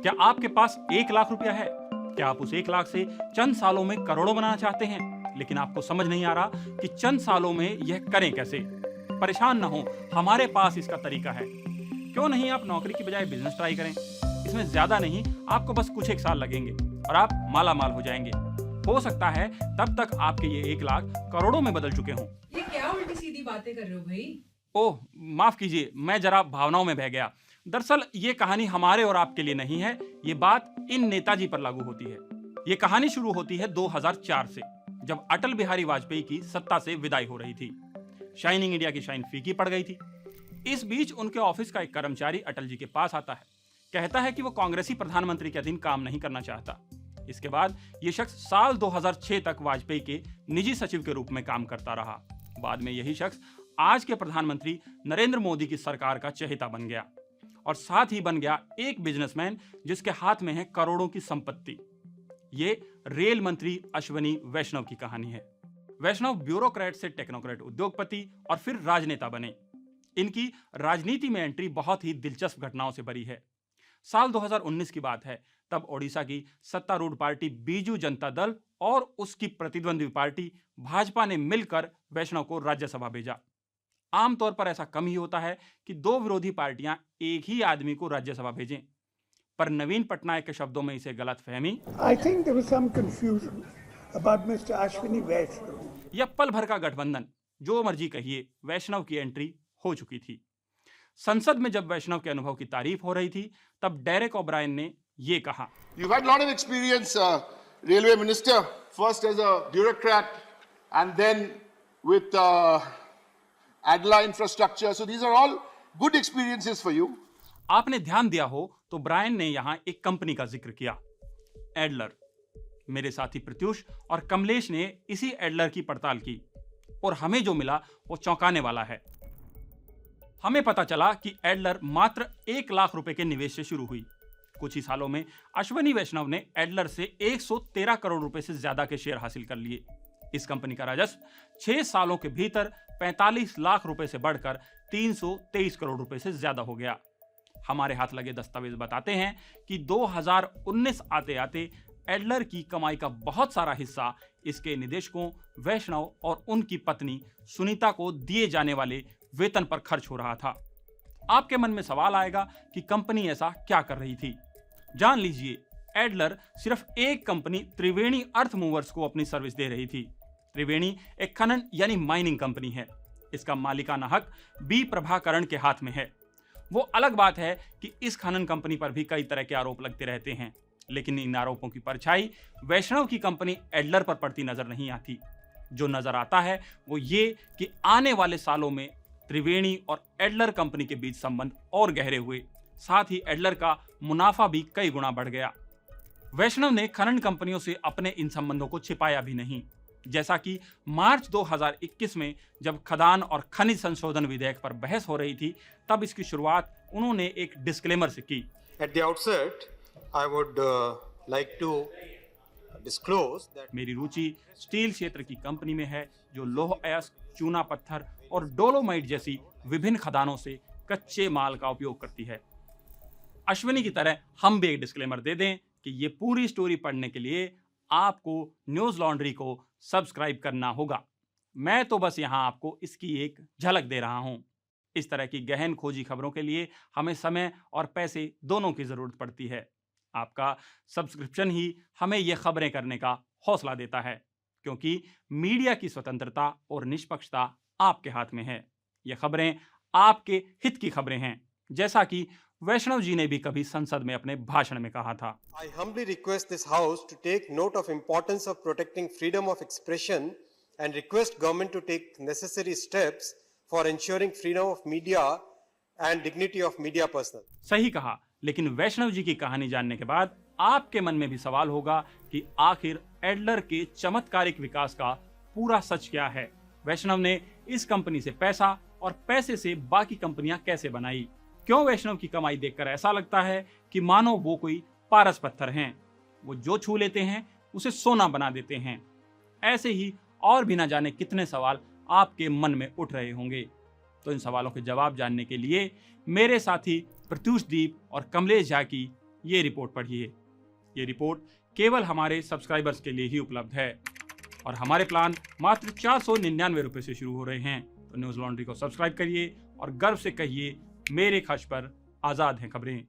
क्या आपके पास 1 लाख रुपया है? क्या आप उस 1 लाख से चंद सालों में करोड़ों बनाना चाहते हैं? लेकिन आपको समझ नहीं आ रहा कि चंद सालों में यह करें कैसे। परेशान ना हो, हमारे पास इसका तरीका है। क्यों नहीं आप नौकरी की बजाय बिजनेस ट्राई करें। इसमें ज्यादा नहीं, आपको बस कुछ एक साल लगेंगे और आप माला माल हो जाएंगे। हो सकता है तब तक आपके ये 1 लाख करोड़ों में बदल चुके हों। ये क्या उल्टी सीधी बातें कर रहे हो भाई? ओह, माफ कीजिए, मैं जरा भावनाओं में बह गया। दरअसल ये कहानी हमारे और आपके लिए नहीं है, ये बात इन नेताजी पर लागू होती है। ये कहानी शुरू होती है 2004 से, जब अटल बिहारी वाजपेयी की सत्ता से विदाई हो रही थी। शाइनिंग इंडिया की शाइन फीकी पड़ गई थी। इस बीच उनके ऑफिस का एक कर्मचारी अटल जी के पास आता है, कहता है कि वो कांग्रेसी प्रधानमंत्री के अधीन काम नहीं करना चाहता। इसके बाद ये शख्स साल 2006 तक वाजपेयी के निजी सचिव के रूप में काम करता रहा। बाद में यही शख्स आज के प्रधानमंत्री नरेंद्र मोदी की सरकार का चहेता बन गया और साथ ही बन गया एक बिजनेसमैन जिसके हाथ में है करोड़ों की संपत्ति। ये रेल मंत्री अश्वनी वैष्णव की कहानी है। वैष्णव ब्यूरोक्रेट से टेक्नोक्रेट उद्योगपति और फिर राजनेता बने। इनकी राजनीति में एंट्री बहुत ही दिलचस्प घटनाओं से भरी है। साल 2019 की बात है, तब ओडिशा की सत्तारूढ़ पार्टी बीजू जनता दल और उसकी प्रतिद्वंदी पार्टी भाजपा ने मिलकर वैष्णव को राज्यसभा भेजा। आमतौर पर ऐसा कम ही होता है कि दो विरोधी पार्टियां एक ही आदमी को राज्यसभा भेजें, पर नवीन पटनायक के शब्दों में इसे गलतफहमी I think there was some confusion about Mr. Ashwini Vaishnav. या पल भर का गठबंधन, जो मर्जी कहिए, वैष्णव की एंट्री हो चुकी थी। संसद में जब वैष्णव के अनुभव की तारीफ हो रही थी, तब डेरेक ओब्रायन ने ये कहा, You've had a lot of experience, railway minister, first as a bureaucrat and then with Adla infrastructure. So these are all good experiences for you. आपने ध्यान दिया हो तो ब्रायन ने यहां एक कंपनी का जिक्र किया, एडलर। मेरे साथी प्रत्युष और कमलेश ने इसी एडलर की पड़ताल की और हमें जो मिला वो चौंकाने वाला है। हमें पता चला कि एडलर मात्र 1 लाख रुपए के निवेश से शुरू हुई। कुछ ही सालों में अश्वनी वैष्णव ने एडलर से 113 करोड़ रुपए से ज्यादा के शेयर हासिल कर लिए। इस कंपनी का राजस्व 6 सालों के भीतर 45 लाख रुपए से बढ़कर 323 करोड़ रुपए से ज्यादा हो गया। हमारे हाथ लगे दस्तावेज बताते हैं कि 2019 आते आते एडलर की कमाई का बहुत सारा हिस्सा इसके निदेशकों वैष्णव और उनकी पत्नी सुनीता को दिए जाने वाले वेतन पर खर्च हो रहा था। आपके मन में सवाल आएगा कि कंपनी ऐसा क्या कर रही थी। जान लीजिए, एडलर सिर्फ एक कंपनी त्रिवेणी अर्थ मूवर्स को अपनी सर्विस दे रही थी। त्रिवेणी एक खनन यानी माइनिंग कंपनी है। इसका मालिकाना हक बी प्रभाकरण के हाथ में है। वो अलग बात है कि इस खनन कंपनी पर भी कई तरह के आरोप लगते रहते हैं, लेकिन इन आरोपों की परछाई वैष्णव की कंपनी एडलर पर पड़ती नजर नहीं आती। जो नजर आता है वो ये कि आने वाले सालों में त्रिवेणी और एडलर कंपनी के बीच संबंध और गहरे हुए, साथ ही एडलर का मुनाफा भी कई गुना बढ़ गया। वैष्णव ने खनन कंपनियों से अपने इन संबंधों को छिपाया भी नहीं। जैसा कि मार्च 2021 में जब खदान और खनिज संशोधन विधेयक पर बहस हो रही थी, तब इसकी शुरुआत उन्होंने एक डिस्क्लेमर से की। At the outset, I would like to disclose that मेरी रुचि स्टील क्षेत्र की कंपनी में है, जो लौह अयस्क, चूना पत्थर और डोलोमाइट जैसी विभिन्न खदानों से कच्चे माल का उपयोग करती है। अश्विनी की तरह हम भी एक डिस्क्लेमर दे दें कि ये पूरी स्टोरी पढ़ने के लिए आपको न्यूज लॉन्ड्री को सब्सक्राइब करना होगा। मैं तो बस यहाँ आपको इसकी एक झलक दे रहा हूँ। इस तरह की गहन खोजी खबरों के लिए हमें समय और पैसे दोनों की जरूरत पड़ती है। आपका सब्सक्रिप्शन ही हमें ये खबरें करने का हौसला देता है, क्योंकि मीडिया की स्वतंत्रता और निष्पक्षता आपके हाथ में है। ये खबरें आपके हित की खबरें हैं, जैसा कि वैष्णव जी ने भी कभी संसद में अपने भाषण में कहा था। I humbly request this House to take note of importance of protecting freedom of expression and request government to take necessary steps for ensuring freedom of media and dignity of media personnel. सही कहा, लेकिन वैष्णव जी की कहानी जानने के बाद आपके मन में भी सवाल होगा कि आखिर एडलर के चमत्कारिक विकास का पूरा सच क्या है। वैष्णव ने इस कंपनी से पैसा और पैसे से बाकी कंपनियां कैसे बनाई। क्यों वैष्णव की कमाई देखकर ऐसा लगता है कि मानो वो कोई पारस पत्थर हैं, वो जो छू लेते हैं उसे सोना बना देते हैं। ऐसे ही और भी ना जाने कितने सवाल आपके मन में उठ रहे होंगे। तो इन सवालों के जवाब जानने के लिए मेरे साथी प्रत्युष दीप और कमलेश झा की ये रिपोर्ट पढ़िए। ये रिपोर्ट केवल हमारे सब्सक्राइबर्स के लिए ही उपलब्ध है और हमारे प्लान मात्र 499 रुपए से शुरू हो रहे हैं। तो न्यूज़ लॉन्ड्री को सब्सक्राइब करिए और गर्व से कहिए, मेरे खर्च पर आज़ाद हैं खबरें।